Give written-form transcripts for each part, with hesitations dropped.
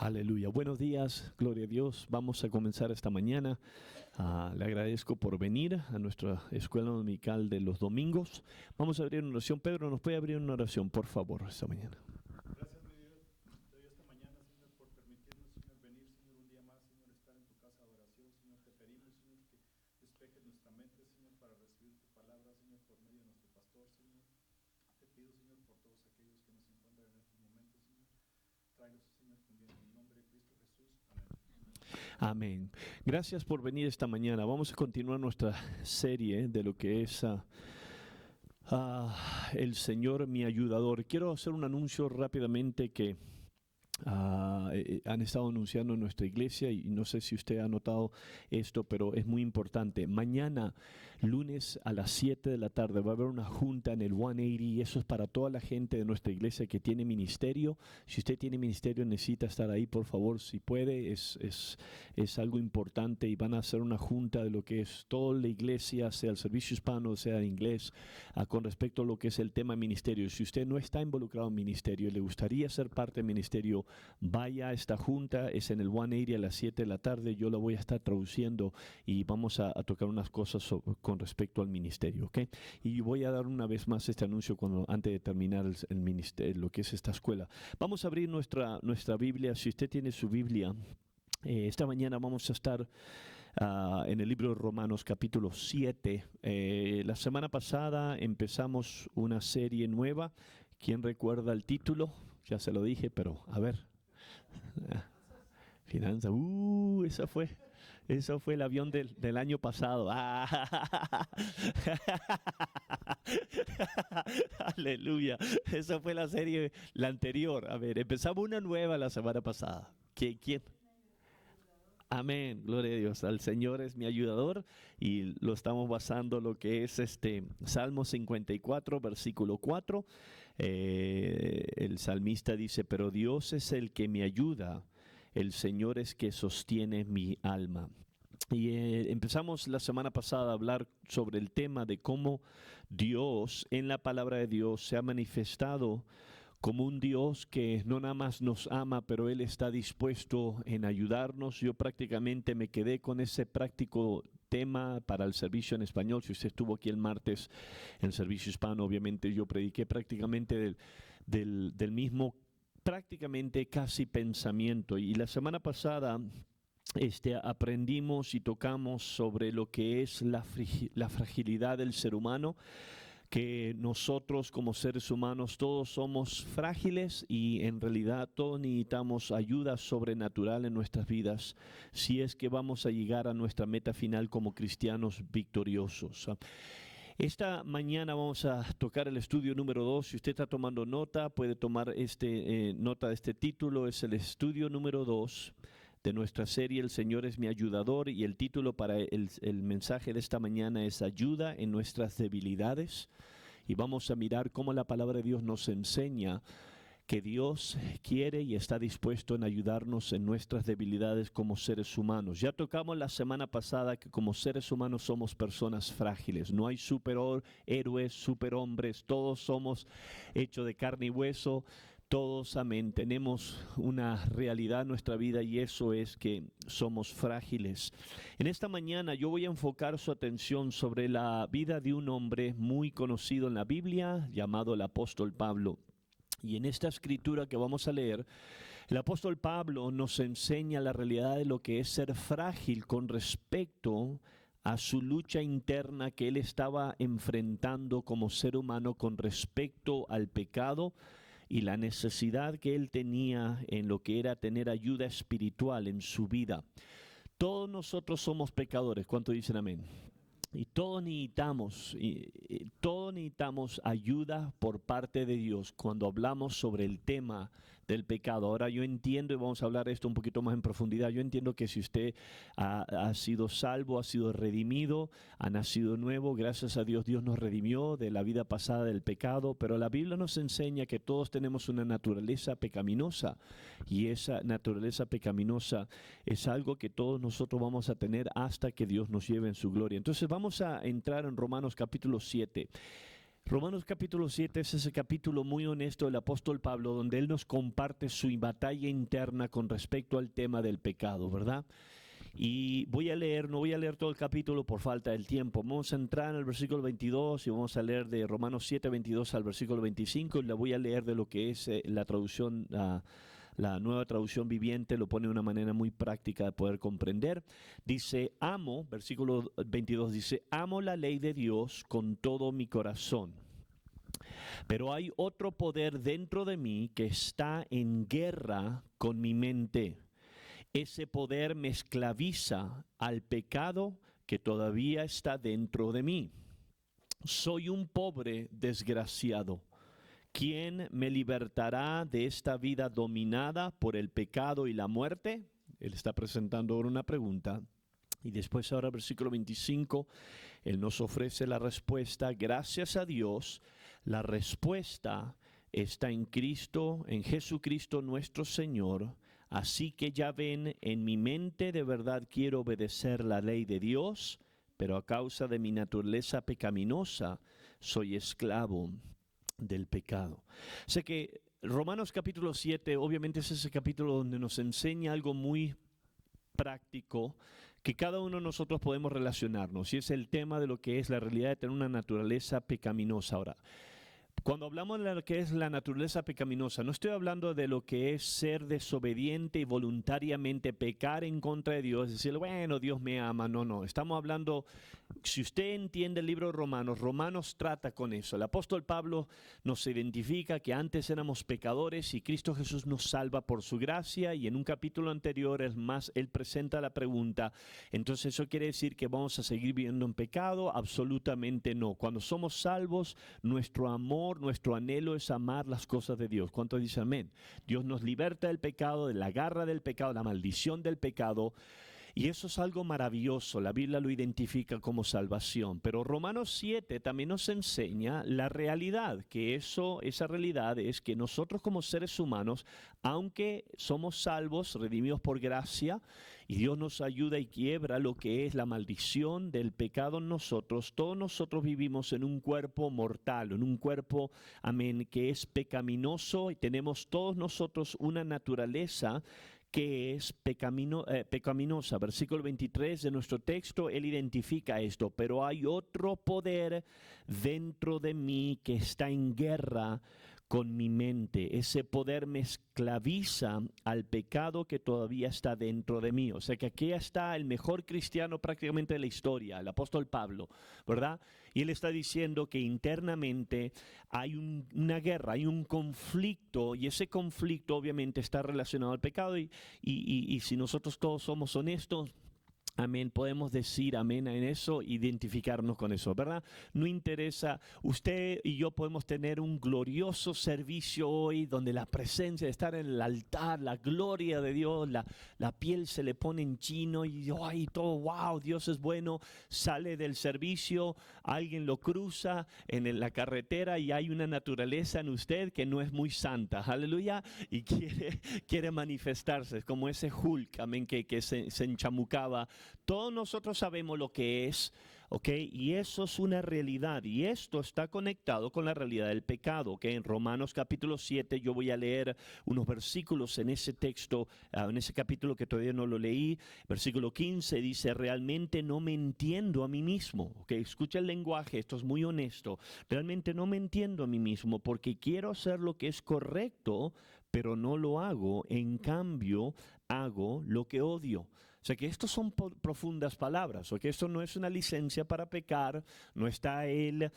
Aleluya. Buenos días, gloria a Dios. Vamos a comenzar esta mañana. Le agradezco por venir a nuestra escuela dominical de los domingos. Vamos a abrir una oración. Pedro, ¿nos puede abrir una oración, por favor, esta mañana? Gracias, mi Dios, te doy esta mañana, Señor, por permitirnos, Señor, venir, Señor, un día más, Señor, estar en tu casa de oración, Señor. Te pedimos, Señor, que despejes nuestra mente, Señor, para recibir tu palabra, Señor, por medio de nuestro pastor, Señor. Te pido, Señor, por todos aquellos que nos encuentran en estos momentos, Señor. Tráelos, Señor, con bien, en el nombre de Cristo Jesús. Amén. Amén. Gracias por venir esta mañana. Vamos a continuar nuestra serie de lo que es el Señor mi ayudador. Quiero hacer un anuncio rápidamente que han estado anunciando en nuestra iglesia, y no sé si usted ha notado esto, pero es muy importante. Mañana, lunes a las 7 de la tarde, va a haber una junta en el 180, y eso es para toda la gente de nuestra iglesia que tiene ministerio. Si usted tiene ministerio, necesita estar ahí, por favor, si puede. Es algo importante, y van a hacer una junta de lo que es toda la iglesia, sea el servicio hispano, sea en inglés, con respecto a lo que es el tema ministerio. Si usted no está involucrado en ministerio y le gustaría ser parte del ministerio, vaya a esta junta. Es en el 180 a las 7 de la tarde. Yo la voy a estar traduciendo y vamos a tocar unas cosas con respecto al ministerio, ¿ok? Y voy a dar una vez más este anuncio antes de terminar el ministerio, lo que es esta escuela. Vamos a abrir nuestra Biblia. Si usted tiene su Biblia, esta mañana vamos a estar en el libro de Romanos capítulo 7. La semana pasada empezamos una serie nueva. ¿Quién recuerda el título? Ya se lo dije, pero a ver. Finanzas. Eso fue el avión del año pasado. Aleluya. Esa fue la serie, la anterior. A ver, empezamos una nueva la semana pasada. ¿Quién? Amén, gloria a Dios. Al Señor es mi ayudador, y lo estamos basando lo que es Salmo 54, versículo 4. El salmista dice: pero Dios es el que me ayuda, el Señor es que sostiene mi alma. Y empezamos la semana pasada a hablar sobre el tema de cómo Dios, en la palabra de Dios, se ha manifestado como un Dios que no nada más nos ama, pero Él está dispuesto en ayudarnos. Yo prácticamente me quedé con ese práctico tema para el servicio en español. Si usted estuvo aquí el martes en el servicio hispano, obviamente yo prediqué prácticamente del mismo, prácticamente casi pensamiento. Y la semana pasada aprendimos y tocamos sobre lo que es la fragilidad del ser humano, que nosotros como seres humanos todos somos frágiles, y en realidad todos necesitamos ayuda sobrenatural en nuestras vidas si es que vamos a llegar a nuestra meta final como cristianos victoriosos. Esta mañana vamos a tocar el estudio número 2. Si usted está tomando nota, puede tomar nota de este título. Es el estudio número 2 de nuestra serie El Señor es mi ayudador, y el título para el mensaje de esta mañana es Ayuda en nuestras debilidades. Y vamos a mirar cómo la palabra de Dios nos enseña que Dios quiere y está dispuesto en ayudarnos en nuestras debilidades como seres humanos. Ya tocamos la semana pasada que como seres humanos somos personas frágiles. No hay superhéroes, superhombres. Todos somos hechos de carne y hueso. Todos, amén, tenemos una realidad en nuestra vida, y eso es que somos frágiles. En esta mañana yo voy a enfocar su atención sobre la vida de un hombre muy conocido en la Biblia, llamado el apóstol Pablo. Y en esta escritura que vamos a leer, el apóstol Pablo nos enseña la realidad de lo que es ser frágil con respecto a su lucha interna que él estaba enfrentando como ser humano con respecto al pecado, y la necesidad que él tenía en lo que era tener ayuda espiritual en su vida. Todos nosotros somos pecadores. ¿Cuánto dicen amén? Y todos necesitamos ayuda por parte de Dios cuando hablamos sobre el tema del pecado. Ahora yo entiendo, y vamos a hablar esto un poquito más en profundidad, yo entiendo que si usted ha sido salvo, ha sido redimido, ha nacido nuevo, gracias a Dios, Dios nos redimió de la vida pasada del pecado, pero la Biblia nos enseña que todos tenemos una naturaleza pecaminosa, y esa naturaleza pecaminosa es algo que todos nosotros vamos a tener hasta que Dios nos lleve en su gloria. Entonces vamos a entrar en Romanos capítulo 7. Romanos capítulo 7 es ese capítulo muy honesto del apóstol Pablo, donde él nos comparte su batalla interna con respecto al tema del pecado, ¿verdad? Y no voy a leer todo el capítulo por falta del tiempo. Vamos a entrar en el versículo 22 y vamos a leer de Romanos 7, 22 al versículo 25, y la voy a leer de lo que es la traducción, la nueva traducción viviente, lo pone de una manera muy práctica de poder comprender. Dice, versículo 22 dice, amo la ley de Dios con todo mi corazón. Pero hay otro poder dentro de mí que está en guerra con mi mente. Ese poder me esclaviza al pecado que todavía está dentro de mí. Soy un pobre desgraciado. ¿Quién me libertará de esta vida dominada por el pecado y la muerte? Él está presentando ahora una pregunta. Y después ahora versículo 25, Él nos ofrece la respuesta. Gracias a Dios, la respuesta está en Cristo, en Jesucristo nuestro Señor. Así que ya ven, en mi mente de verdad quiero obedecer la ley de Dios, pero a causa de mi naturaleza pecaminosa soy esclavo del pecado. Sé que Romanos capítulo 7 obviamente es ese capítulo donde nos enseña algo muy práctico que cada uno de nosotros podemos relacionarnos, y es el tema de lo que es la realidad de tener una naturaleza pecaminosa. Ahora, cuando hablamos de lo que es la naturaleza pecaminosa, no estoy hablando de lo que es ser desobediente y voluntariamente pecar en contra de Dios, decir, bueno, Dios me ama. No. Estamos hablando, si usted entiende el libro de Romanos trata con eso. El apóstol Pablo nos identifica que antes éramos pecadores y Cristo Jesús nos salva por su gracia, y en un capítulo anterior, él presenta la pregunta, entonces ¿eso quiere decir que vamos a seguir viviendo en pecado? Absolutamente no. Cuando somos salvos, nuestro amor, nuestro anhelo es amar las cosas de Dios. ¿Cuántos dicen amén? Dios nos liberta del pecado, de la garra del pecado, la maldición del pecado. Y eso es algo maravilloso, la Biblia lo identifica como salvación. Pero Romanos 7 también nos enseña la realidad, que esa realidad es que nosotros como seres humanos, aunque somos salvos, redimidos por gracia, y Dios nos ayuda y quiebra lo que es la maldición del pecado en nosotros, todos nosotros vivimos en un cuerpo mortal, en un cuerpo, amén, que es pecaminoso, y tenemos todos nosotros una naturaleza que es pecaminosa. Versículo 23 de nuestro texto, él identifica esto, pero hay otro poder dentro de mí que está en guerra con mi mente. Ese poder me esclaviza al pecado que todavía está dentro de mí. O sea que aquí está el mejor cristiano prácticamente de la historia, el apóstol Pablo, ¿verdad? Y él está diciendo que internamente hay una guerra, hay un conflicto, y ese conflicto obviamente está relacionado al pecado, y si nosotros todos somos honestos, amén, podemos decir amén en eso, identificarnos con eso, ¿verdad? No interesa, usted y yo podemos tener un glorioso servicio hoy donde la presencia de estar en el altar, la gloria de Dios, la piel se le pone en chino y ay, todo, wow, Dios es bueno. Sale del servicio, alguien lo cruza en la carretera y hay una naturaleza en usted que no es muy santa, aleluya, y quiere manifestarse, como ese Hulk, amén, que se enchamucaba. Todos nosotros sabemos lo que es, ¿ok? Y eso es una realidad, y esto está conectado con la realidad del pecado, ¿ok? En Romanos capítulo 7 yo voy a leer unos versículos en ese texto, en ese capítulo que todavía no lo leí. Versículo 15 dice, realmente no me entiendo a mí mismo, ¿ok? Escucha el lenguaje, esto es muy honesto. Realmente no me entiendo a mí mismo porque quiero hacer lo que es correcto, pero no lo hago. En cambio, hago lo que odio. O sea que estos son profundas palabras, ¿ok? Esto no es una licencia para pecar, no está él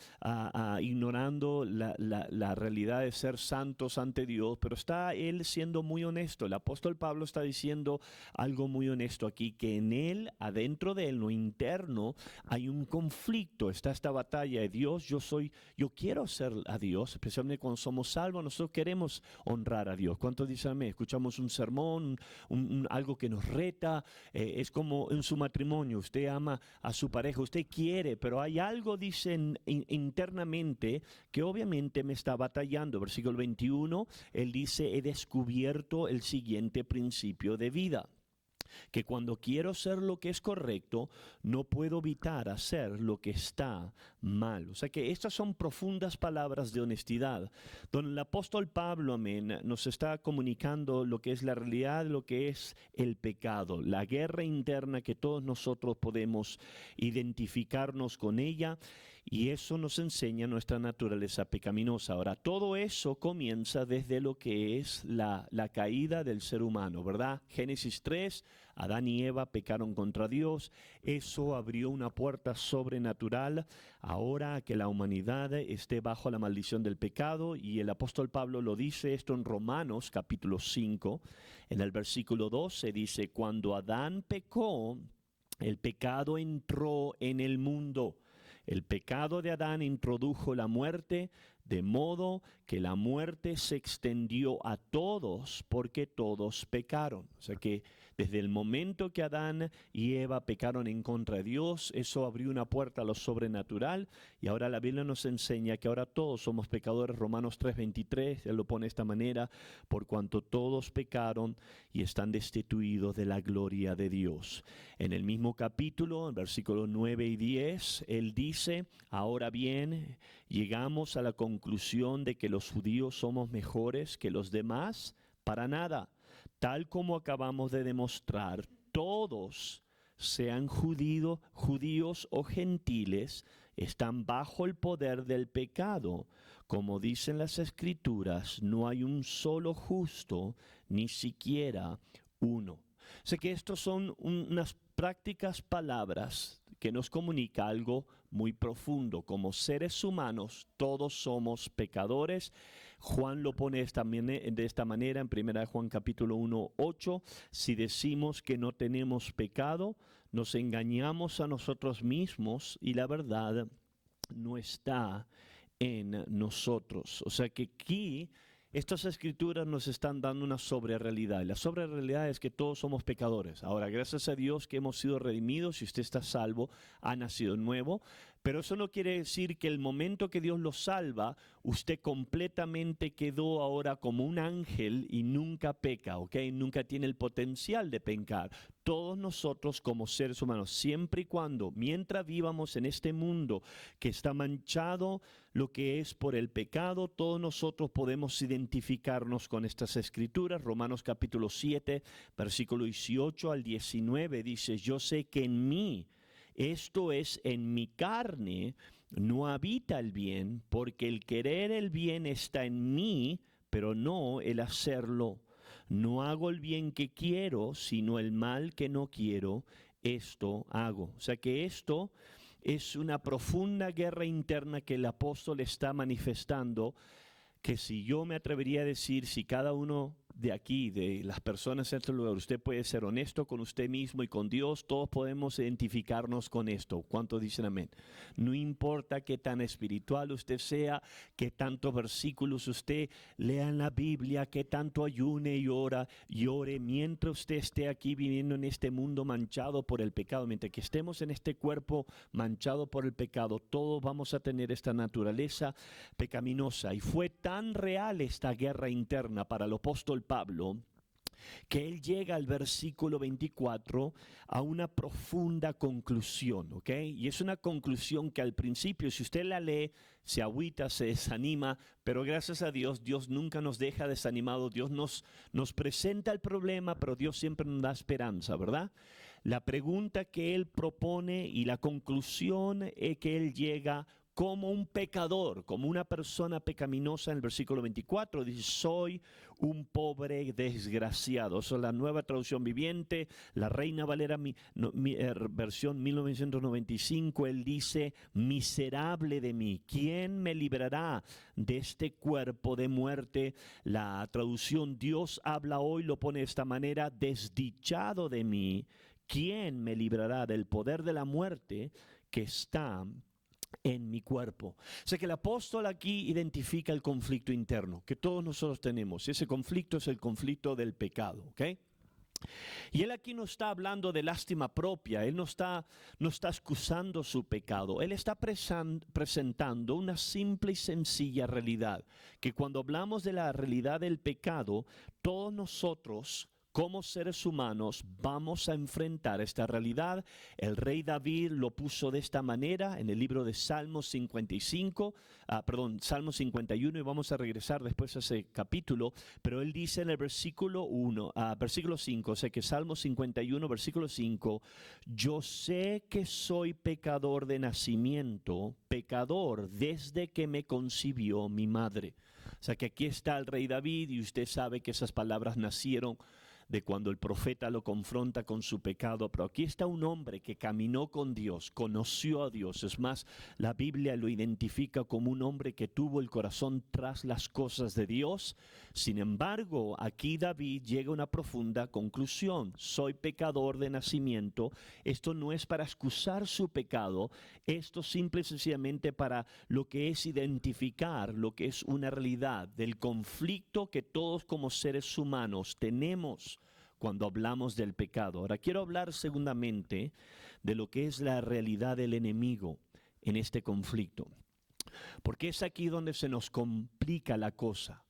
ignorando la realidad de ser santos ante Dios, pero está él siendo muy honesto. El apóstol Pablo está diciendo algo muy honesto aquí, que en él, adentro de él, lo interno, hay un conflicto, está esta batalla de Dios, yo quiero ser a Dios, especialmente cuando somos salvos, nosotros queremos honrar a Dios. ¿Cuántos dicen amén? Escuchamos un sermón, algo que nos reta. Es como en su matrimonio, usted ama a su pareja, usted quiere, pero hay algo, dicen internamente, que obviamente me está batallando. Versículo 21, él dice, he descubierto el siguiente principio de vida. que cuando quiero hacer lo que es correcto, no puedo evitar hacer lo que está mal. O sea que estas son profundas palabras de honestidad, donde el apóstol Pablo, amén, nos está comunicando lo que es la realidad, lo que es el pecado, la guerra interna que todos nosotros podemos identificarnos con ella, y eso nos enseña nuestra naturaleza pecaminosa. Ahora, todo eso comienza desde lo que es la caída del ser humano, ¿verdad? Génesis 3, Adán y Eva pecaron contra Dios. Eso abrió una puerta sobrenatural ahora que la humanidad esté bajo la maldición del pecado, y el apóstol Pablo lo dice esto en Romanos capítulo 5, en el versículo 12 dice: cuando Adán pecó, el pecado entró en el mundo. El pecado de Adán introdujo la muerte, de modo que la muerte se extendió a todos porque todos pecaron. O sea que desde el momento que Adán y Eva pecaron en contra de Dios, eso abrió una puerta a lo sobrenatural, y ahora la Biblia nos enseña que ahora todos somos pecadores. Romanos 3:23, él lo pone de esta manera: por cuanto todos pecaron y están destituidos de la gloria de Dios. En el mismo capítulo, en versículos 9 y 10, él dice: ahora bien, llegamos a la conclusión de que los judíos somos mejores que los demás. Para nada. Tal como acabamos de demostrar, todos, sean judíos o gentiles, están bajo el poder del pecado. Como dicen las Escrituras, no hay un solo justo, ni siquiera uno. Sé que estos son unas prácticas palabras que nos comunica algo muy profundo. Como seres humanos, todos somos pecadores. Juan lo pone de esta manera en 1 Juan capítulo 1, 8. Si decimos que no tenemos pecado, nos engañamos a nosotros mismos y la verdad no está en nosotros. O sea que aquí estas escrituras nos están dando una sobrerealidad. Y la sobrerealidad es que todos somos pecadores. Ahora, gracias a Dios que hemos sido redimidos, y usted está salvo, ha nacido nuevo. Pero eso no quiere decir que el momento que Dios lo salva, usted completamente quedó ahora como un ángel y nunca peca, ¿ok? Nunca tiene el potencial de pecar. Todos nosotros como seres humanos, siempre y cuando, mientras vivamos en este mundo que está manchado lo que es por el pecado, todos nosotros podemos identificarnos con estas escrituras. Romanos capítulo 7, versículo 18 al 19 dice: yo sé que en mí, esto es, en mi carne, no habita el bien, porque el querer el bien está en mí, pero no el hacerlo. No hago el bien que quiero, sino el mal que no quiero, esto hago. O sea que esto es una profunda guerra interna que el apóstol está manifestando, que si yo me atrevería a decir, si cada uno de aquí, de las personas en este lugar, usted puede ser honesto con usted mismo y con Dios, todos podemos identificarnos con esto. ¿Cuántos dicen amén? No importa qué tan espiritual usted sea, qué tantos versículos usted lea en la Biblia, qué tanto ayune y ore, mientras usted esté aquí viviendo en este mundo manchado por el pecado, mientras que estemos en este cuerpo manchado por el pecado, todos vamos a tener esta naturaleza pecaminosa. Y fue tan real esta guerra interna para el apóstol Pablo, que él llega al versículo 24 a una profunda conclusión, ¿ok? Y es una conclusión que al principio, si usted la lee, se agüita, se desanima, pero gracias a Dios, Dios nunca nos deja desanimados. Dios nos presenta el problema, pero Dios siempre nos da esperanza, ¿verdad? La pregunta que él propone y la conclusión es que él llega como un pecador, como una persona pecaminosa. En el versículo 24 dice: soy un pobre desgraciado. Esa es la Nueva Traducción Viviente, la Reina Valera versión 1995. Él dice: miserable de mí, ¿quién me librará de este cuerpo de muerte? La traducción Dios habla hoy lo pone de esta manera: desdichado de mí, ¿quién me librará del poder de la muerte que está en mi cuerpo? O sea que el apóstol aquí identifica el conflicto interno que todos nosotros tenemos. Ese conflicto es el conflicto del pecado, ¿ok? Y él aquí no está hablando de lástima propia, él no está excusando su pecado, él está presentando una simple y sencilla realidad, que cuando hablamos de la realidad del pecado, todos nosotros como seres humanos vamos a enfrentar esta realidad. El rey David lo puso de esta manera en el libro de Salmos 51, y vamos a regresar después a ese capítulo, pero él dice en el versículo 5, o sea que Salmos 51, versículo 5, yo sé que soy pecador de nacimiento, pecador desde que me concibió mi madre. O sea que aquí está el rey David y usted sabe que esas palabras nacieron de cuando el profeta lo confronta con su pecado, pero aquí está un hombre que caminó con Dios, conoció a Dios. Es más, la Biblia lo identifica como un hombre que tuvo el corazón tras las cosas de Dios. Sin embargo, aquí David llega a una profunda conclusión: soy pecador de nacimiento. Esto no es para excusar su pecado, esto simple y sencillamente para lo que es identificar lo que es una realidad del conflicto que todos como seres humanos tenemos cuando hablamos del pecado. Ahora quiero hablar segundamente de lo que es la realidad del enemigo en este conflicto, porque es aquí donde se nos complica la cosa.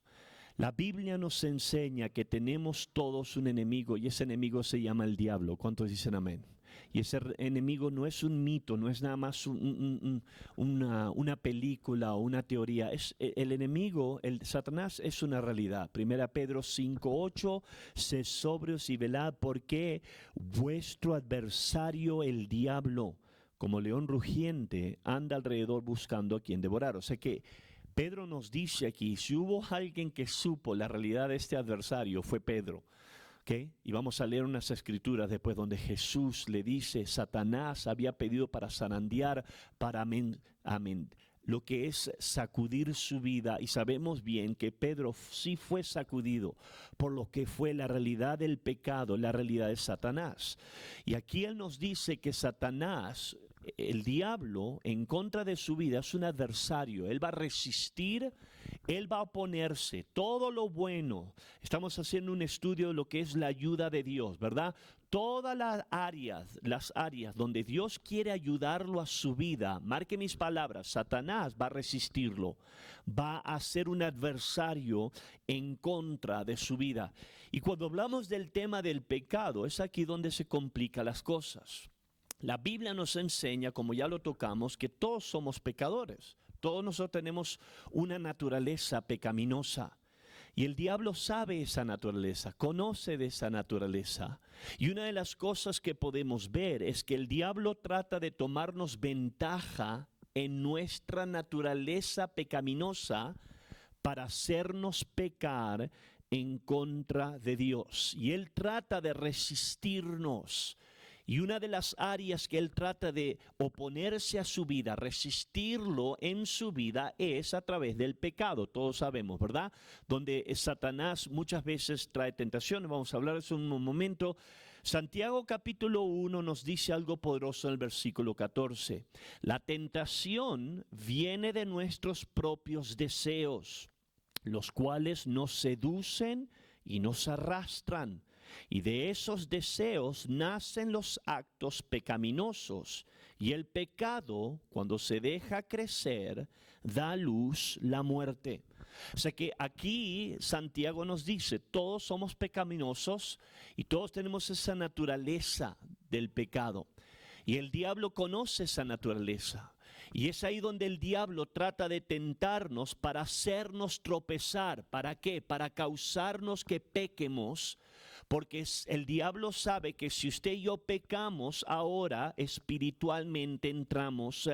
La Biblia nos enseña que tenemos todos un enemigo y ese enemigo se llama el diablo. ¿Cuántos dicen amén? Y ese enemigo no es un mito, no es nada más una película o una teoría. El enemigo, el Satanás, es una realidad. 1 Pedro 5:8, sed sobrios y velad, porque vuestro adversario, el diablo, como león rugiente, anda alrededor buscando a quien devorar. O sea que Pedro nos dice aquí, si hubo alguien que supo la realidad de este adversario, fue Pedro. ¿Okay? Y vamos a leer unas escrituras después donde Jesús le dice, Satanás había pedido para zarandear, para lo que es sacudir su vida, y sabemos bien que Pedro sí fue sacudido por lo que fue la realidad del pecado, la realidad de Satanás. Y aquí él nos dice que Satanás, el diablo, en contra de su vida, es un adversario. Él va a resistir, él va a oponerse. Todo lo bueno, estamos haciendo un estudio de lo que es la ayuda de Dios, ¿verdad? Todas las áreas donde Dios quiere ayudarlo a su vida, marque mis palabras, Satanás va a resistirlo, va a ser un adversario en contra de su vida. Y cuando hablamos del tema del pecado, es aquí donde se complican las cosas. La Biblia nos enseña, como ya lo tocamos, que todos somos pecadores. Todos nosotros tenemos una naturaleza pecaminosa. Y el diablo sabe esa naturaleza, conoce de esa naturaleza. Y una de las cosas que podemos ver es que el diablo trata de tomarnos ventaja en nuestra naturaleza pecaminosa para hacernos pecar en contra de Dios. Y él trata de resistirnos. Y una de las áreas que él trata de oponerse a su vida, resistirlo en su vida, es a través del pecado. Todos sabemos, ¿verdad? Donde Satanás muchas veces trae tentaciones. Vamos a hablar de eso en un momento. Santiago capítulo 1 nos dice algo poderoso en el versículo 14. La tentación viene de nuestros propios deseos, los cuales nos seducen y nos arrastran. Y de esos deseos nacen los actos pecaminosos. Y el pecado, cuando se deja crecer, da a luz la muerte. O sea que aquí Santiago nos dice, todos somos pecaminosos y todos tenemos esa naturaleza del pecado. Y el diablo conoce esa naturaleza. Y es ahí donde el diablo trata de tentarnos para hacernos tropezar. ¿Para qué? Para causarnos que pequemos. Porque el diablo sabe que si usted y yo pecamos ahora, espiritualmente entramos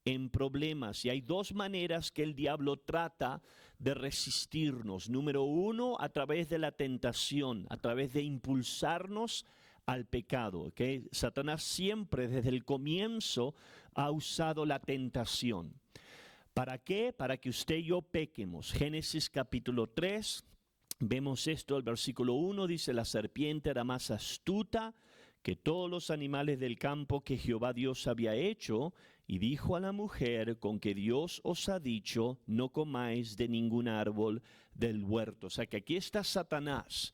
en problemas. Y hay dos maneras que el diablo trata de resistirnos. Número uno, a través de la tentación, a través de impulsarnos al pecado. ¿Okay? Satanás siempre desde el comienzo ha usado la tentación. ¿Para qué? Para que usted y yo pequemos. Génesis capítulo 3. Vemos esto, el versículo 1 dice, la serpiente era más astuta que todos los animales del campo que Jehová Dios había hecho, y dijo a la mujer, con que Dios os ha dicho, no comáis de ningún árbol del huerto. O sea que aquí está Satanás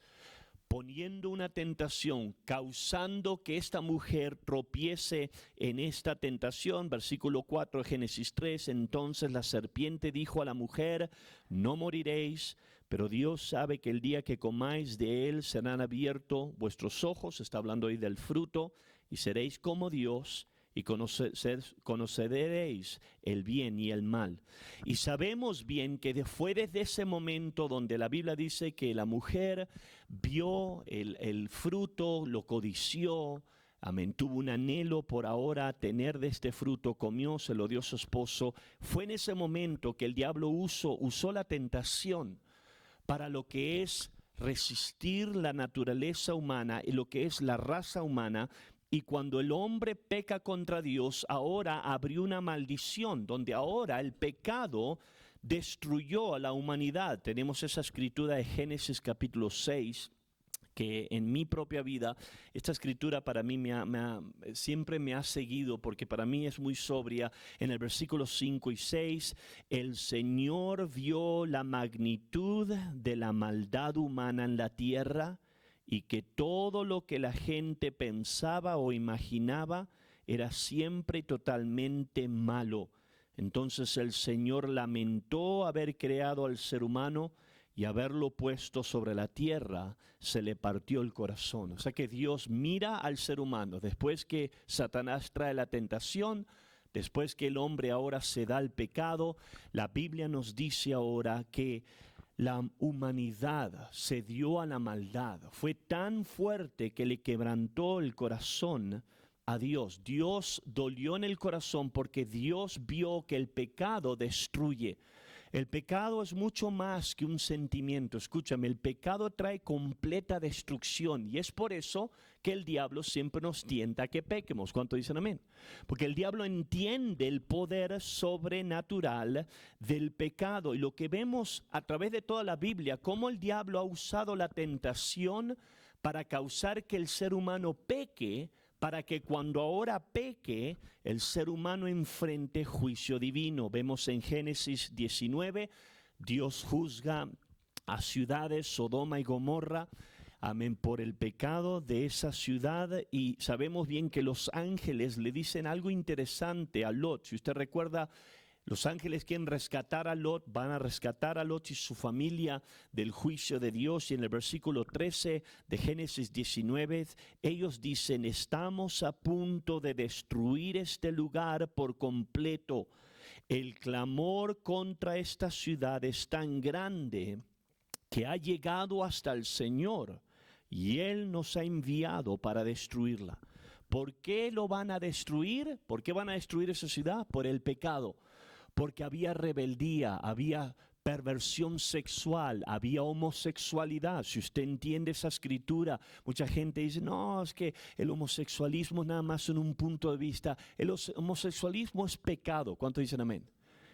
poniendo una tentación, causando que esta mujer tropiece en esta tentación. Versículo 4 de Génesis 3, entonces la serpiente dijo a la mujer, no moriréis, pero Dios sabe que el día que comáis de él serán abiertos vuestros ojos, está hablando ahí del fruto, y seréis como Dios, y conoceréis el bien y el mal. Y sabemos bien que fue desde ese momento donde la Biblia dice que la mujer vio el fruto, lo codició, amén, tuvo un anhelo por ahora tener de este fruto, comió, se lo dio a su esposo. Fue en ese momento que el diablo usó la tentación para lo que es resistir la naturaleza humana y lo que es la raza humana. Y cuando el hombre peca contra Dios, ahora abrió una maldición, donde ahora el pecado destruyó a la humanidad. Tenemos esa escritura de Génesis capítulo 6, que en mi propia vida, esta escritura para mí siempre me ha seguido, porque para mí es muy sobria. En el versículo 5 y 6, el Señor vio la magnitud de la maldad humana en la tierra, y que todo lo que la gente pensaba o imaginaba era siempre y totalmente malo. Entonces el Señor lamentó haber creado al ser humano, y haberlo puesto sobre la tierra, se le partió el corazón. O sea que Dios mira al ser humano, después que Satanás trae la tentación, después que el hombre ahora se da al pecado, la Biblia nos dice ahora que la humanidad se dio a la maldad. Fue tan fuerte que le quebrantó el corazón a Dios. Dios dolió en el corazón porque Dios vio que el pecado destruye. El pecado es mucho más que un sentimiento. Escúchame, el pecado trae completa destrucción, y es por eso que el diablo siempre nos tienta a que pequemos. ¿Cuánto dicen amén? Porque el diablo entiende el poder sobrenatural del pecado, y lo que vemos a través de toda la Biblia, cómo el diablo ha usado la tentación para causar que el ser humano peque, para que cuando ahora peque, el ser humano enfrente juicio divino. Vemos en Génesis 19, Dios juzga a ciudades, Sodoma y Gomorra, amén, por el pecado de esa ciudad. Y sabemos bien que los ángeles le dicen algo interesante a Lot. Si usted recuerda, los ángeles quieren rescatar a Lot, van a rescatar a Lot y su familia del juicio de Dios. Y en el versículo 13 de Génesis 19, ellos dicen: estamos a punto de destruir este lugar por completo. El clamor contra esta ciudad es tan grande que ha llegado hasta el Señor, y Él nos ha enviado para destruirla. ¿Por qué lo van a destruir? ¿Por qué van a destruir esa ciudad? Por el pecado. Porque había rebeldía, había perversión sexual, había homosexualidad. Si usted entiende esa escritura, mucha gente dice: no, es que el homosexualismo nada más en un punto de vista. El homosexualismo es pecado. ¿Cuánto dicen amén?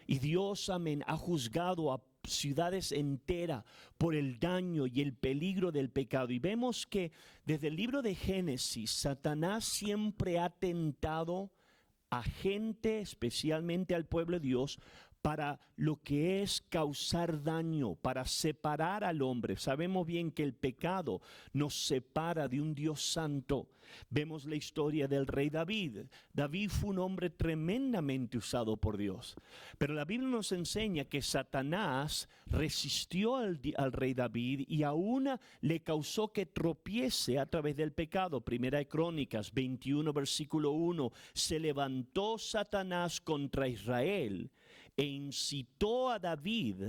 Y Dios, amén, ha juzgado a ciudades enteras por el daño y el peligro del pecado. Y vemos que desde el libro de Génesis, Satanás siempre ha tentado a gente, especialmente al pueblo de Dios, para lo que es causar daño, para separar al hombre. Sabemos bien que el pecado nos separa de un Dios santo. Vemos la historia del rey David. David fue un hombre tremendamente usado por Dios. Pero la Biblia nos enseña que Satanás resistió al rey David y aún le causó que tropiece a través del pecado. Primera de Crónicas 21, versículo 1. Se levantó Satanás contra Israel e incitó a David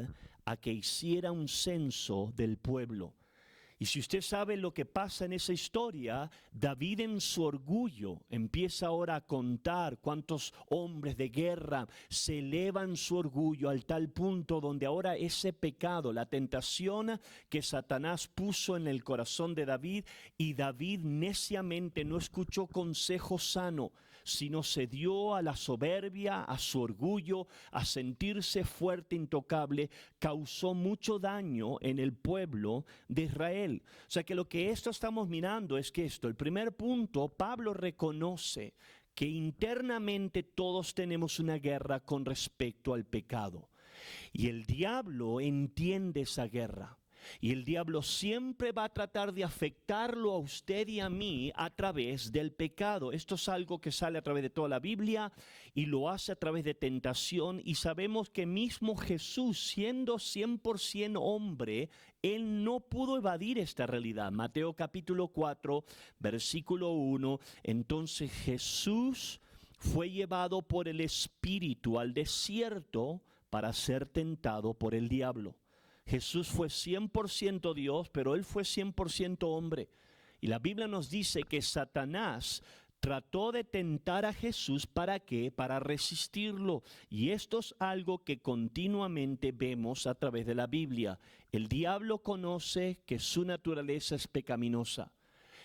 a que hiciera un censo del pueblo. Y si usted sabe lo que pasa en esa historia, David en su orgullo empieza ahora a contar cuántos hombres de guerra se elevan su orgullo al tal punto donde ahora ese pecado, la tentación que Satanás puso en el corazón de David, y David neciamente no escuchó consejo sano, sino se dio a la soberbia, a su orgullo, a sentirse fuerte, intocable, causó mucho daño en el pueblo de Israel. O sea que lo que esto estamos mirando es que el primer punto, Pablo reconoce que internamente todos tenemos una guerra con respecto al pecado. Y el diablo entiende esa guerra. Y el diablo siempre va a tratar de afectarlo a usted y a mí a través del pecado. Esto es algo que sale a través de toda la Biblia y lo hace a través de tentación. Y sabemos que mismo Jesús, siendo 100% hombre, Él no pudo evadir esta realidad. Mateo capítulo 4, versículo 1. Entonces Jesús fue llevado por el Espíritu al desierto para ser tentado por el diablo. Jesús fue 100% Dios, pero Él fue 100% hombre. Y la Biblia nos dice que Satanás trató de tentar a Jesús, ¿para qué? Para resistirlo. Y esto es algo que continuamente vemos a través de la Biblia. El diablo conoce que su naturaleza es pecaminosa.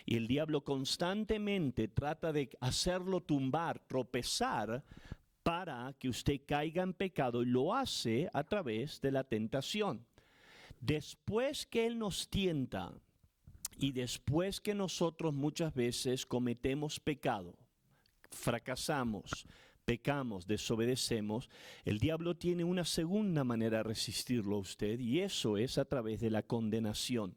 Y el diablo constantemente trata de hacerlo tumbar, tropezar, para que usted caiga en pecado. Y lo hace a través de la tentación. Después que Él nos tienta y después que nosotros muchas veces cometemos pecado, fracasamos, pecamos, desobedecemos, el diablo tiene una segunda manera de resistirlo a usted, y eso es a través de la condenación.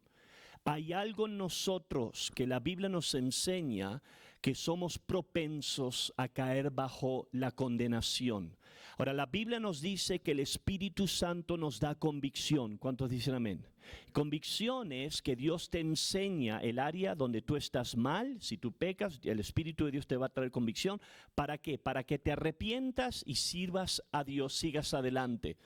Hay algo en nosotros que la Biblia nos enseña que somos propensos a caer bajo la condenación. Ahora, la Biblia nos dice que el Espíritu Santo nos da convicción. ¿Cuántos dicen amén? Convicción es que Dios te enseña el área donde tú estás mal. Si tú pecas, el Espíritu de Dios te va a traer convicción. ¿Para qué? Para que te arrepientas y sirvas a Dios, sigas adelante.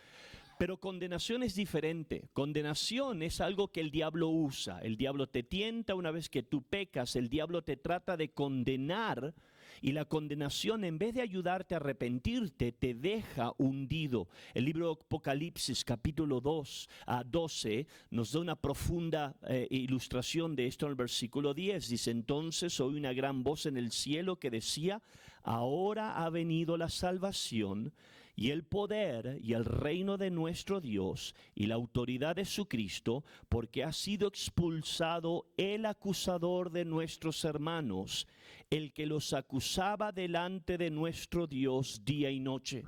Pero condenación es diferente. Condenación es algo que el diablo usa. El diablo te tienta una vez que tú pecas. El diablo te trata de condenar. Y la condenación, en vez de ayudarte a arrepentirte, te deja hundido. El libro de Apocalipsis, capítulo 2 a 12, nos da una profunda ilustración de esto en el versículo 10. Dice, entonces oí una gran voz en el cielo que decía, ahora ha venido la salvación y el poder y el reino de nuestro Dios y la autoridad de su Cristo, porque ha sido expulsado el acusador de nuestros hermanos, el que los acusaba delante de nuestro Dios día y noche.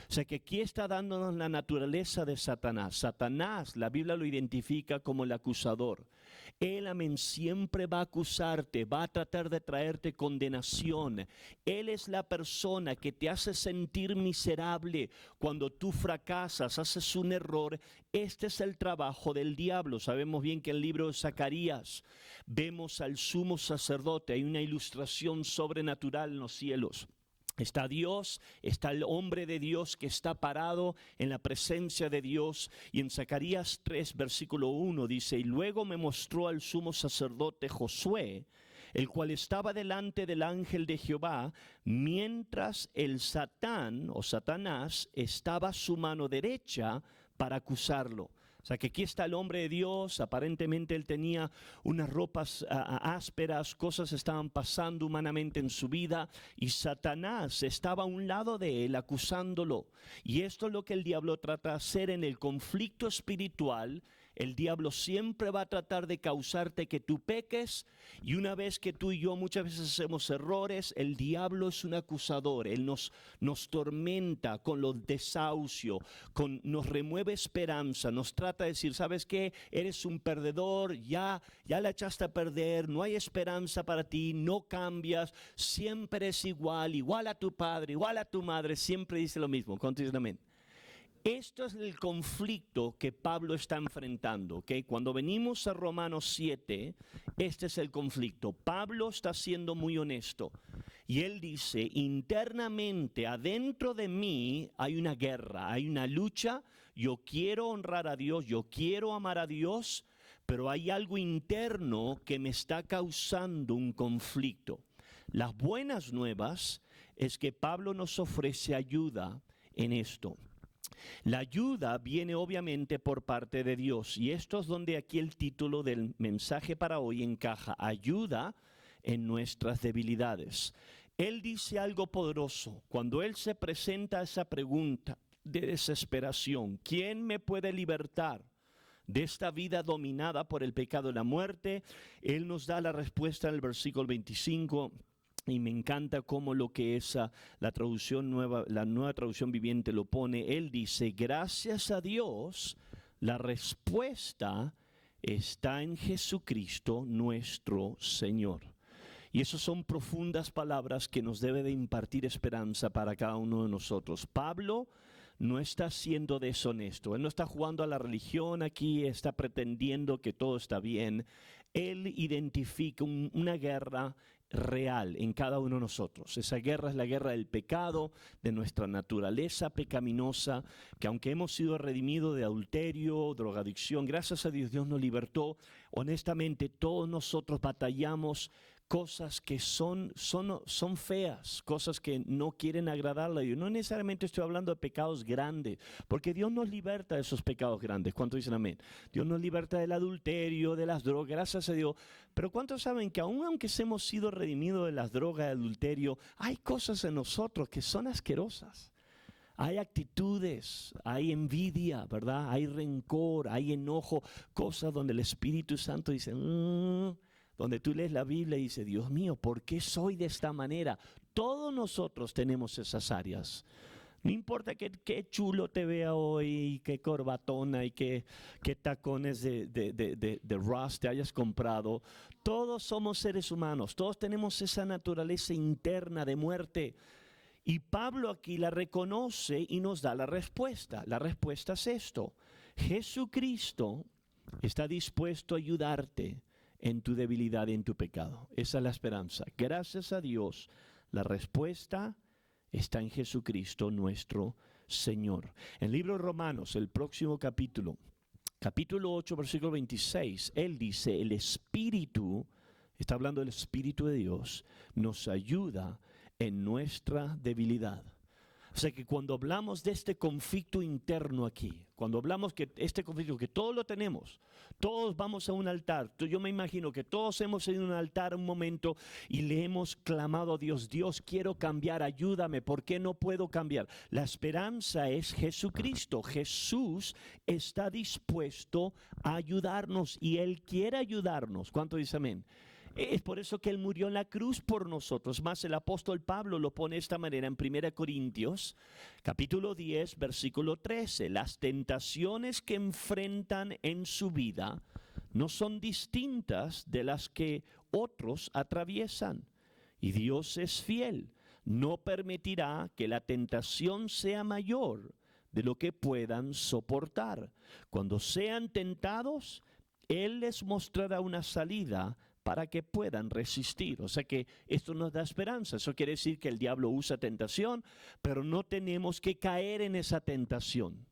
O sea que aquí está dándonos la naturaleza de Satanás. Satanás, la Biblia lo identifica como el acusador. Él, amén, siempre va a acusarte, va a tratar de traerte condenación. Él es la persona que te hace sentir miserable cuando tú fracasas, haces un error. Este es el trabajo del diablo. Sabemos bien que en el libro de Zacarías vemos al sumo sacerdote, hay una ilustración sobrenatural en los cielos. Está Dios, está el hombre de Dios que está parado en la presencia de Dios. Y en Zacarías 3, versículo 1 dice, y luego me mostró al sumo sacerdote Josué, el cual estaba delante del ángel de Jehová, mientras el Satán o Satanás estaba a su mano derecha para acusarlo. O sea que aquí está el hombre de Dios, aparentemente él tenía unas ropas ásperas, cosas estaban pasando humanamente en su vida y Satanás estaba a un lado de él acusándolo. Y esto es lo que el diablo trata de hacer en el conflicto espiritual. El diablo siempre va a tratar de causarte que tú peques, y una vez que tú y yo muchas veces hacemos errores, el diablo es un acusador. Él nos tormenta con los desahucios, nos remueve esperanza, nos trata de decir, ¿sabes qué? Eres un perdedor, ya la echaste a perder, no hay esperanza para ti, no cambias, siempre eres igual a tu padre, igual a tu madre, siempre dice lo mismo. ¿Cuántos dicen amén? Esto es el conflicto que Pablo está enfrentando, ¿ok? Cuando venimos a Romanos 7, este es el conflicto. Pablo está siendo muy honesto y él dice, internamente, adentro de mí hay una guerra, hay una lucha. Yo quiero honrar a Dios, yo quiero amar a Dios, pero hay algo interno que me está causando un conflicto. Las buenas nuevas es que Pablo nos ofrece ayuda en esto. La ayuda viene obviamente por parte de Dios, y esto es donde aquí el título del mensaje para hoy encaja: ayuda en nuestras debilidades. Él dice algo poderoso cuando él se presenta a esa pregunta de desesperación: ¿quién me puede libertar de esta vida dominada por el pecado y la muerte? Él nos da la respuesta en el versículo 25. Y me encanta cómo lo que es la traducción nueva, la nueva traducción viviente lo pone. Él dice, gracias a Dios, la respuesta está en Jesucristo nuestro Señor. Y esas son profundas palabras que nos debe de impartir esperanza para cada uno de nosotros. Pablo no está siendo deshonesto, él no está jugando a la religión aquí, está pretendiendo que todo está bien. Él identifica una guerra real en cada uno de nosotros. Esa guerra es la guerra del pecado, de nuestra naturaleza pecaminosa, que aunque hemos sido redimidos de adulterio, drogadicción, gracias a Dios, Dios nos libertó. Honestamente, todos nosotros batallamos cosas que son feas, cosas que no quieren agradarle a Dios. No necesariamente estoy hablando de pecados grandes, porque Dios nos liberta de esos pecados grandes. ¿Cuántos dicen amén? Dios nos liberta del adulterio, de las drogas, gracias a Dios. Pero ¿cuántos saben que aunque hemos sido redimidos de las drogas, del adulterio, hay cosas en nosotros que son asquerosas? Hay actitudes, hay envidia, ¿verdad? Hay rencor, hay enojo, cosas donde el Espíritu Santo dice, donde tú lees la Biblia y dices, Dios mío, ¿por qué soy de esta manera? Todos nosotros tenemos esas áreas. No importa qué chulo te vea hoy, qué corbatona y qué tacones de Ross te hayas comprado. Todos somos seres humanos, todos tenemos esa naturaleza interna de muerte. Y Pablo aquí la reconoce y nos da la respuesta. La respuesta es esto: Jesucristo está dispuesto a ayudarte en tu debilidad y en tu pecado. Esa es la esperanza. Gracias a Dios, la respuesta está en Jesucristo nuestro Señor. En el libro de Romanos, el próximo capítulo 8, versículo 26, él dice, el Espíritu, está hablando del Espíritu de Dios, nos ayuda en nuestra debilidad. O sea que cuando hablamos de este conflicto interno aquí, cuando hablamos que este conflicto, que todos lo tenemos, todos vamos a un altar. Yo me imagino que todos hemos ido a un altar un momento y le hemos clamado a Dios, Dios, quiero cambiar, ayúdame, ¿por qué no puedo cambiar? La esperanza es Jesucristo. Jesús está dispuesto a ayudarnos y Él quiere ayudarnos. ¿Cuánto dice amén? Es por eso que Él murió en la cruz por nosotros. Más el apóstol Pablo lo pone de esta manera en 1 Corintios, capítulo 10, versículo 13. Las tentaciones que enfrentan en su vida no son distintas de las que otros atraviesan. Y Dios es fiel. No permitirá que la tentación sea mayor de lo que puedan soportar. Cuando sean tentados, Él les mostrará una salida para que puedan resistir. O sea que esto nos da esperanza. Eso quiere decir que el diablo usa tentación, pero no tenemos que caer en esa tentación.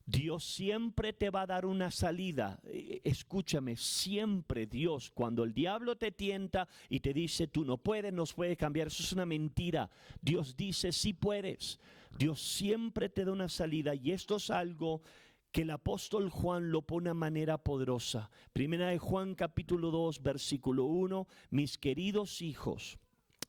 Dios siempre te va a dar una salida. Escúchame, siempre Dios, cuando el diablo te tienta y te dice tú no puedes, no puedes cambiar, eso es una mentira. Dios dice sí puedes. Dios siempre te da una salida y esto es algo que el apóstol Juan lo pone de manera poderosa. Primera de Juan capítulo 2 versículo 1, mis queridos hijos,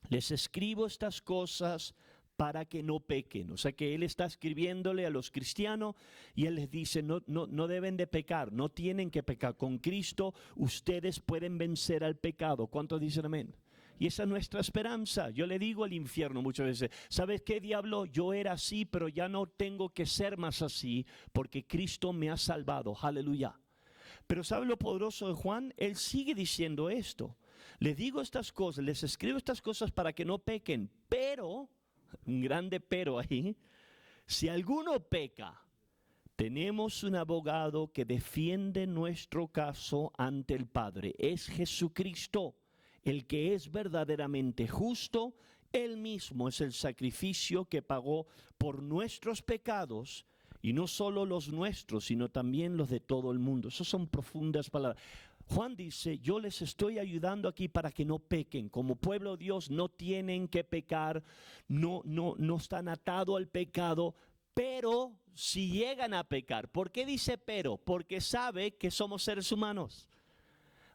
les escribo estas cosas para que no pequen. O sea que él está escribiéndole a los cristianos y él les dice no deben de pecar, no tienen que pecar. Con Cristo ustedes pueden vencer al pecado. ¿Cuántos dicen amén? Y esa es nuestra esperanza. Yo le digo al infierno muchas veces, ¿sabes qué, diablo? Yo era así, pero ya no tengo que ser más así, porque Cristo me ha salvado. Aleluya. Pero ¿sabe lo poderoso de Juan? Él sigue diciendo esto. Les digo estas cosas, les escribo estas cosas para que no pequen, pero, un grande pero ahí, si alguno peca, tenemos un abogado que defiende nuestro caso ante el Padre. Es Jesucristo, el que es verdaderamente justo. Él mismo es el sacrificio que pagó por nuestros pecados, y no solo los nuestros, sino también los de todo el mundo. Esas son profundas palabras. Juan dice, yo les estoy ayudando aquí para que no pequen. Como pueblo de Dios no tienen que pecar, no están atados al pecado, pero si llegan a pecar. ¿Por qué dice pero? Porque sabe que somos seres humanos.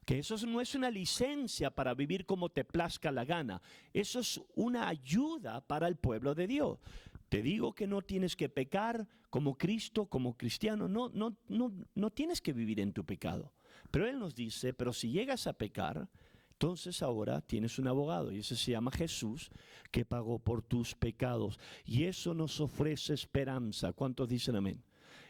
Que eso no es una licencia para vivir como te plazca la gana. Eso es una ayuda para el pueblo de Dios. Te digo que no tienes que pecar como Cristo, como cristiano. No tienes que vivir en tu pecado. Pero Él nos dice, pero si llegas a pecar, entonces ahora tienes un abogado. Y ese se llama Jesús, que pagó por tus pecados. Y eso nos ofrece esperanza. ¿Cuántos dicen amén?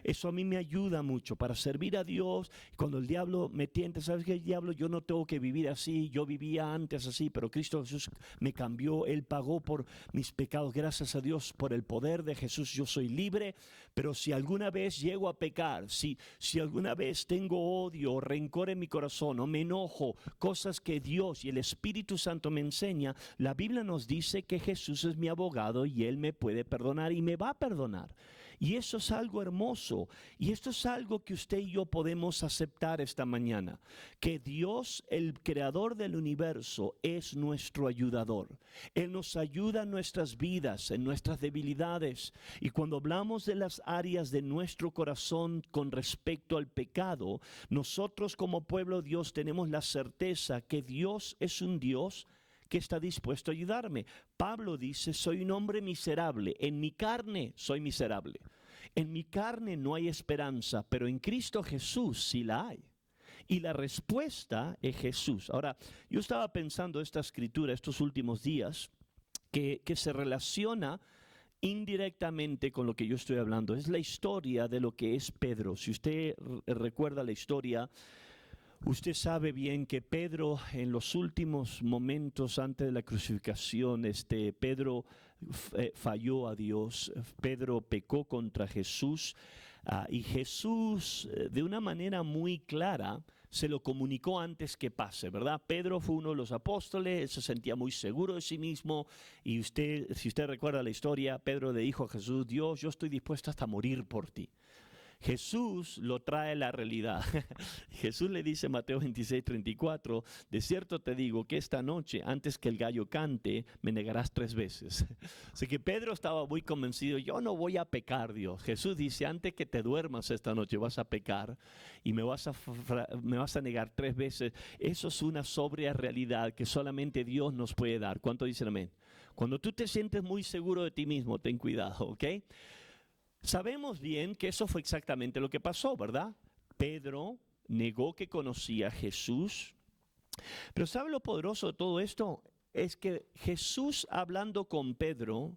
Eso a mí me ayuda mucho para servir a Dios. Cuando el diablo me tienta, ¿sabes qué? El diablo, yo no tengo que vivir así, yo vivía antes así, pero Cristo Jesús me cambió, Él pagó por mis pecados. Gracias a Dios por el poder de Jesús, yo soy libre. Pero si alguna vez llego a pecar, si alguna vez tengo odio o rencor en mi corazón o me enojo, cosas que Dios y el Espíritu Santo me enseña, la Biblia nos dice que Jesús es mi abogado y Él me puede perdonar y me va a perdonar. Y eso es algo hermoso. Y esto es algo que usted y yo podemos aceptar esta mañana. Que Dios, el creador del universo, es nuestro ayudador. Él nos ayuda en nuestras vidas, en nuestras debilidades. Y cuando hablamos de las áreas de nuestro corazón con respecto al pecado, nosotros como pueblo de Dios tenemos la certeza que Dios es un Dios que está dispuesto a ayudarme. Pablo dice, soy un hombre miserable, en mi carne soy miserable. En mi carne no hay esperanza, pero en Cristo Jesús sí la hay. Y la respuesta es Jesús. Ahora, yo estaba pensando esta escritura estos últimos días que se relaciona indirectamente con lo que yo estoy hablando. Es la historia de lo que es Pedro. Si usted recuerda la historia, usted sabe bien que Pedro, en los últimos momentos antes de la crucificación, Pedro falló a Dios, Pedro pecó contra Jesús, y Jesús de una manera muy clara se lo comunicó antes que pase, ¿verdad? Pedro fue uno de los apóstoles, él se sentía muy seguro de sí mismo, y si usted recuerda la historia, Pedro le dijo a Jesús, Dios, yo estoy dispuesto hasta morir por ti. Jesús lo trae a la realidad. Jesús le dice en Mateo 26:34, de cierto te digo que esta noche, antes que el gallo cante, me negarás 3 veces. Así que Pedro estaba muy convencido, yo no voy a pecar, Dios. Jesús dice, antes que te duermas esta noche vas a pecar y me vas a negar 3 veces. Eso es una sobria realidad que solamente Dios nos puede dar. ¿Cuánto dicen amén? Cuando tú te sientes muy seguro de ti mismo, ten cuidado, ¿ok? Sabemos bien que eso fue exactamente lo que pasó, ¿verdad? Pedro negó que conocía a Jesús. Pero ¿sabe lo poderoso de todo esto? Es que Jesús, hablando con Pedro,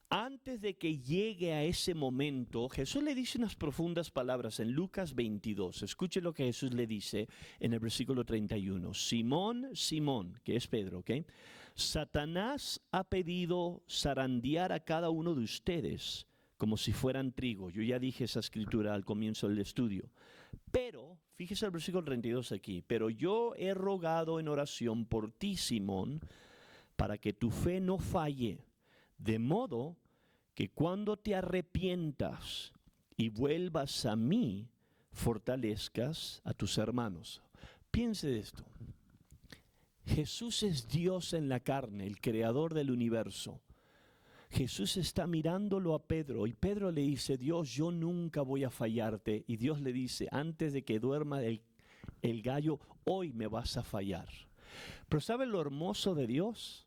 antes de que llegue a ese momento, Jesús le dice unas profundas palabras en Lucas 22. Escuche lo que Jesús le dice en el versículo 31. Simón, Simón, que es Pedro, ¿ok? Satanás ha pedido zarandear a cada uno de ustedes como si fueran trigo. Yo ya dije esa escritura al comienzo del estudio. Pero, fíjese el versículo 32 aquí, pero yo he rogado en oración por ti, Simón, para que tu fe no falle, de modo que cuando te arrepientas y vuelvas a mí, fortalezcas a tus hermanos. Piense de esto. Jesús es Dios en la carne, el creador del universo. Jesús está mirándolo a Pedro y Pedro le dice, Dios, yo nunca voy a fallarte. Y Dios le dice, antes de que duerma el gallo, hoy me vas a fallar. Pero ¿sabe lo hermoso de Dios?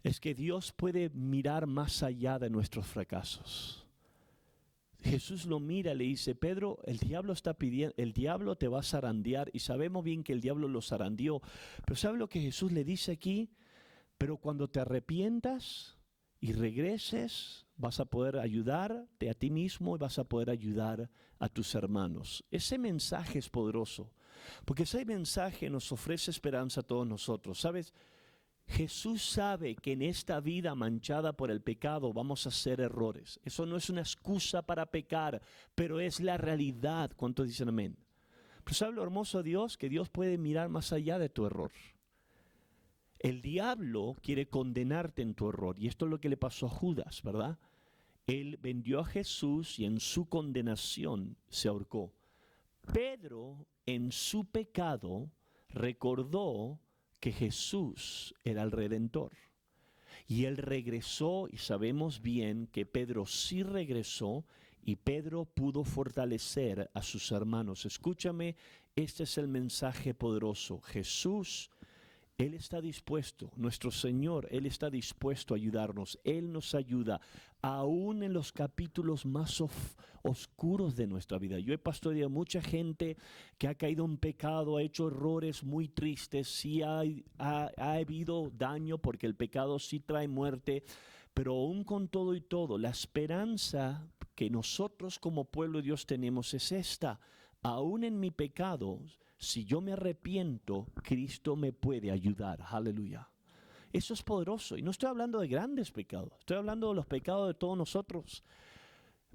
Es que Dios puede mirar más allá de nuestros fracasos. Jesús lo mira y le dice, Pedro, el diablo está pidiendo, el diablo te va a zarandear, y sabemos bien que el diablo lo zarandeó. Pero ¿sabe lo que Jesús le dice aquí? Pero cuando te arrepientas y regreses, vas a poder ayudarte a ti mismo y vas a poder ayudar a tus hermanos. Ese mensaje es poderoso, porque ese mensaje nos ofrece esperanza a todos nosotros. ¿Sabes? Jesús sabe que en esta vida manchada por el pecado vamos a hacer errores. Eso no es una excusa para pecar, pero es la realidad. ¿Cuántos dicen amén? Pero ¿sabe lo hermoso de Dios? Que Dios puede mirar más allá de tu error. El diablo quiere condenarte en tu error, y esto es lo que le pasó a Judas, ¿verdad? Él vendió a Jesús y en su condenación se ahorcó. Pedro, en su pecado, recordó que Jesús era el Redentor. Y él regresó, y sabemos bien que Pedro sí regresó, y Pedro pudo fortalecer a sus hermanos. Escúchame, este es el mensaje poderoso. Jesús, Él está dispuesto, nuestro Señor, Él está dispuesto a ayudarnos. Él nos ayuda, aún en los capítulos más oscuros de nuestra vida. Yo he pastoreado mucha gente que ha caído en pecado, ha hecho errores muy tristes, sí ha habido daño porque el pecado sí trae muerte, Pero aún con todo y todo, la esperanza que nosotros como pueblo de Dios tenemos es esta: aún en mi pecado, si yo me arrepiento, Cristo me puede ayudar. Aleluya. Eso es poderoso. Y no estoy hablando de grandes pecados, estoy hablando de los pecados de todos nosotros.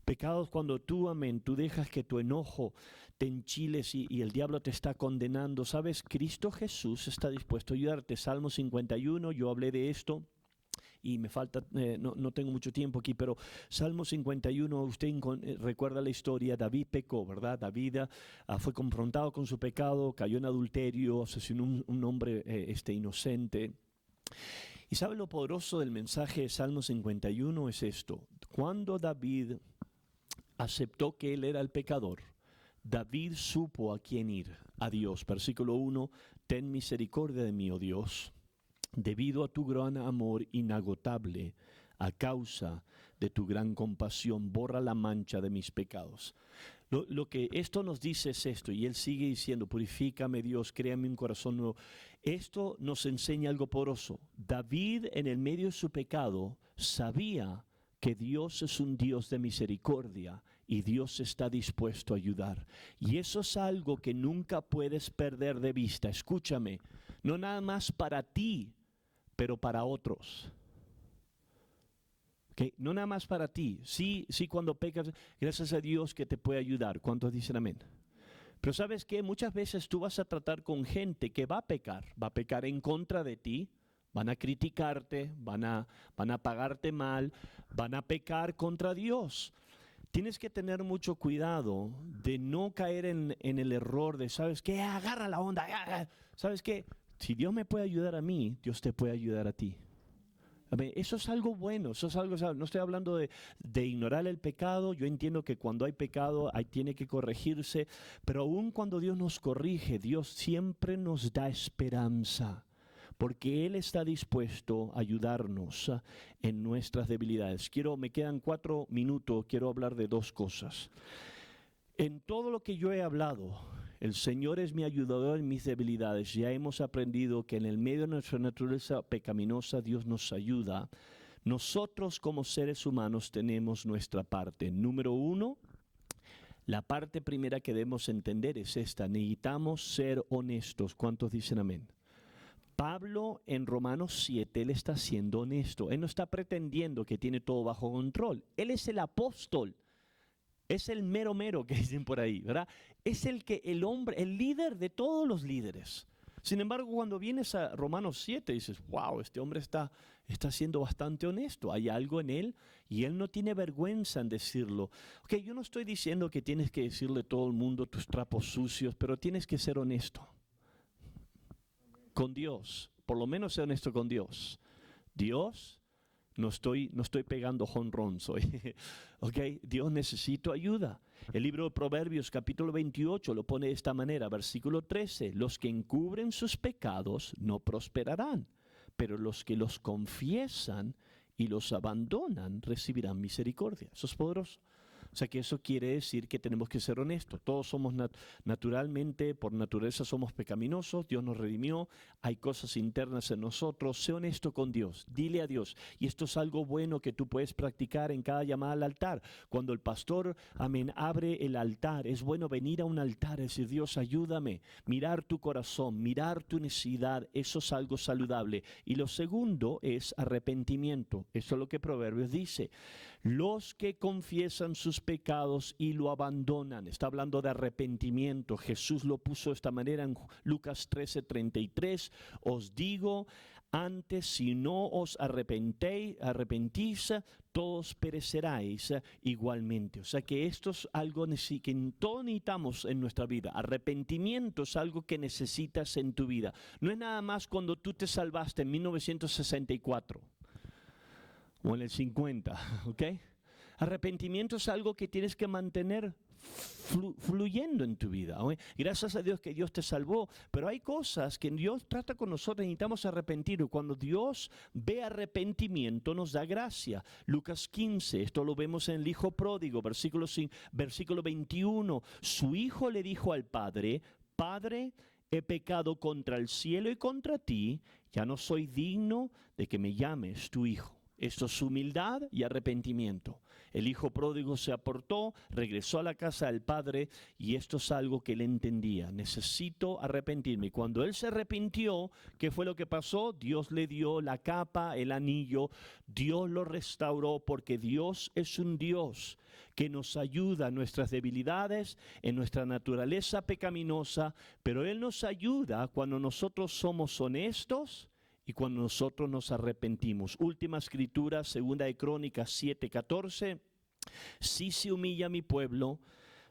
Pecados cuando tú, amén, tú dejas que tu enojo te enchiles y el diablo te está condenando. ¿Sabes? Cristo Jesús está dispuesto a ayudarte. Salmo 51, yo hablé de esto y me falta, no tengo mucho tiempo aquí, pero Salmo 51, usted recuerda la historia. David pecó, ¿verdad? David fue confrontado con su pecado, cayó en adulterio, asesinó un hombre inocente. ¿Y sabe lo poderoso del mensaje de Salmo 51? Es esto: cuando David aceptó que él era el pecador, David supo a quién ir: a Dios. Versículo 1: ten misericordia de mí, oh Dios, debido a tu gran amor inagotable, a causa de tu gran compasión, borra la mancha de mis pecados. Lo que esto nos dice es esto, y él sigue diciendo: purifícame, Dios, créame un corazón nuevo. Esto nos enseña algo poderoso. David, en el medio de su pecado, sabía que Dios es un Dios de misericordia y Dios está dispuesto a ayudar. Y eso es algo que nunca puedes perder de vista. Escúchame, no nada más para ti, pero para otros. ¿Okay? No nada más para ti. Sí, cuando pecas, gracias a Dios que te puede ayudar. ¿Cuántos dicen amén? Pero ¿sabes qué? Muchas veces tú vas a tratar con gente que va a pecar en contra de ti. Van a criticarte, van a pagarte mal, van a pecar contra Dios. Tienes que tener mucho cuidado de no caer en el error de, ¿sabes qué? Agarra la onda. ¿Sabes qué? Si Dios me puede ayudar a mí, Dios te puede ayudar a ti. Eso es algo bueno, eso es algo, no estoy hablando de ignorar el pecado. Yo entiendo que cuando hay pecado tiene que corregirse, pero aún cuando Dios nos corrige, Dios siempre nos da esperanza, porque Él está dispuesto a ayudarnos en nuestras debilidades. Me quedan 4 minutos, quiero hablar de 2 cosas. En todo lo que yo he hablado, el Señor es mi ayudador en mis debilidades. Ya hemos aprendido que en el medio de nuestra naturaleza pecaminosa Dios nos ayuda. Nosotros como seres humanos tenemos nuestra parte. Número 1, la parte primera que debemos entender es esta: necesitamos ser honestos. ¿Cuántos dicen amén? Pablo en Romanos 7, él está siendo honesto. Él no está pretendiendo que tiene todo bajo control. Él es el apóstol. Es el mero que dicen por ahí, ¿verdad? Es el líder de todos los líderes. Sin embargo, cuando vienes a Romanos 7, dices: wow, este hombre está siendo bastante honesto. Hay algo en él y él no tiene vergüenza en decirlo. Ok, yo no estoy diciendo que tienes que decirle a todo el mundo tus trapos sucios, pero tienes que ser honesto con Dios. Por lo menos ser honesto con Dios. Dios, no estoy pegando jonrons hoy. Ok, Dios, necesito ayuda. El libro de Proverbios capítulo 28 lo pone de esta manera, versículo 13: los que encubren sus pecados no prosperarán, pero los que los confiesan y los abandonan recibirán misericordia. Eso es poderoso. O sea que eso quiere decir que tenemos que ser honestos. Todos somos naturalmente, por naturaleza somos pecaminosos. Dios nos redimió. Hay cosas internas en nosotros. Sé honesto con Dios. Dile a Dios. Y esto es algo bueno que tú puedes practicar en cada llamada al altar. Cuando el pastor, amén, abre el altar, es bueno venir a un altar y decir: Dios, ayúdame. Mirar tu corazón, mirar tu necesidad. Eso es algo saludable. Y lo segundo es arrepentimiento. Eso es lo que Proverbios dice. Los que confiesan sus pecados y lo abandonan. Está hablando de arrepentimiento. Jesús lo puso de esta manera en Lucas 13:33. Os digo, antes, si no os arrepentís, todos pereceráis igualmente. O sea que esto es algo que todos necesitamos en nuestra vida. Arrepentimiento es algo que necesitas en tu vida. No es nada más cuando tú te salvaste en 1964 o en el 50, ¿ok? Arrepentimiento es algo que tienes que mantener fluyendo en tu vida. ¿Okay? Gracias a Dios que Dios te salvó, pero hay cosas que Dios trata con nosotros, necesitamos arrepentir. Y cuando Dios ve arrepentimiento, nos da gracia. Lucas 15, esto lo vemos en el hijo pródigo, versículo 21. Su hijo le dijo al padre: Padre, he pecado contra el cielo y contra ti, ya no soy digno de que me llames tu hijo. Esto es humildad y arrepentimiento. El hijo pródigo se apartó, regresó a la casa del padre y esto es algo que él entendía. Necesito arrepentirme. Cuando él se arrepintió, ¿qué fue lo que pasó? Dios le dio la capa, el anillo, Dios lo restauró porque Dios es un Dios que nos ayuda en nuestras debilidades, en nuestra naturaleza pecaminosa, pero Él nos ayuda cuando nosotros somos honestos y cuando nosotros nos arrepentimos. Última escritura, segunda de Crónicas 7:14. Si se humilla mi pueblo,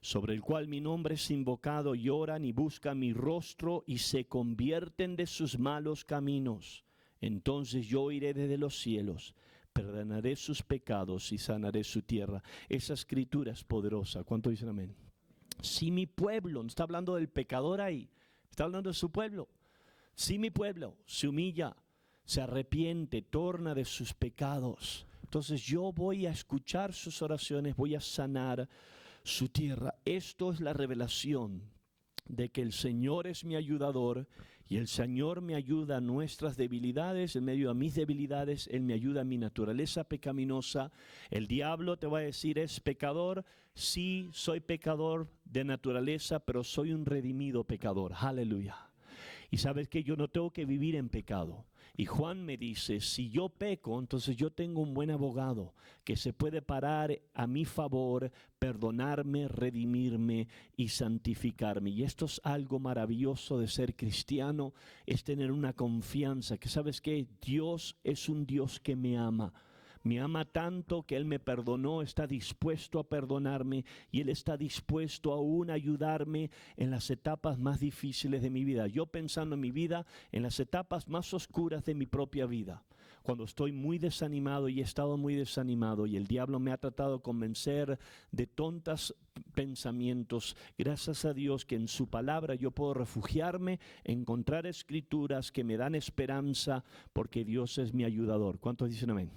sobre el cual mi nombre es invocado, y oran y buscan mi rostro y se convierten de sus malos caminos, entonces yo iré desde los cielos, perdonaré sus pecados y sanaré su tierra. Esa escritura es poderosa. ¿Cuánto dicen amén? Si mi pueblo, no está hablando del pecador ahí, está hablando de su pueblo. Si mi pueblo se humilla, se arrepiente, torna de sus pecados, entonces yo voy a escuchar sus oraciones, voy a sanar su tierra. Esto es la revelación de que el Señor es mi ayudador y el Señor me ayuda a nuestras debilidades, en medio de mis debilidades, Él me ayuda a mi naturaleza pecaminosa. El diablo te va a decir, ¿es pecador? Sí, soy pecador de naturaleza, pero soy un redimido pecador. Aleluya. Y sabes que yo no tengo que vivir en pecado. Y Juan me dice, si yo peco, entonces yo tengo un buen abogado que se puede parar a mi favor, perdonarme, redimirme y santificarme. Y esto es algo maravilloso de ser cristiano, es tener una confianza que sabes que Dios es un Dios que me ama. Me ama tanto que Él me perdonó, está dispuesto a perdonarme y Él está dispuesto aún a ayudarme en las etapas más difíciles de mi vida. Yo pensando en mi vida, en las etapas más oscuras de mi propia vida, cuando estoy muy desanimado y he estado muy desanimado y el diablo me ha tratado de convencer de tontos pensamientos, gracias a Dios que en su palabra yo puedo refugiarme, encontrar escrituras que me dan esperanza porque Dios es mi ayudador. ¿Cuántos dicen amén?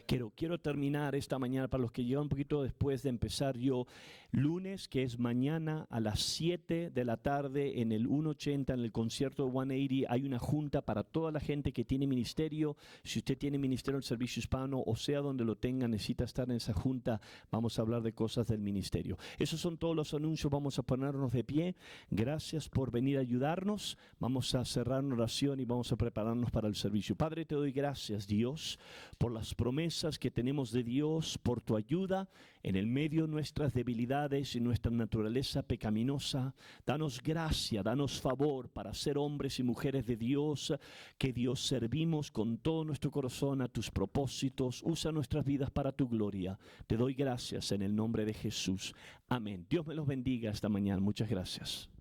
Quiero terminar esta mañana, para los que llegan un poquito después de empezar yo, lunes, que es mañana a las 7 de la tarde en el 180, en el concierto de 180, hay una junta para toda la gente que tiene ministerio. Si usted tiene ministerio en el servicio hispano, o sea donde lo tenga, necesita estar en esa junta, vamos a hablar de cosas del ministerio. Esos son todos los anuncios, vamos a ponernos de pie. Gracias por venir a ayudarnos. Vamos a cerrar una oración y vamos a prepararnos para el servicio. Padre, te doy gracias, Dios, por las promesas que tenemos de Dios, por tu ayuda en el medio de nuestras debilidades y nuestra naturaleza pecaminosa. Danos gracia, danos favor para ser hombres y mujeres de Dios, que Dios servimos con todo nuestro corazón a tus propósitos. Usa nuestras vidas para tu gloria. Te doy gracias en el nombre de Jesús. Amén. Dios me los bendiga esta mañana. Muchas gracias.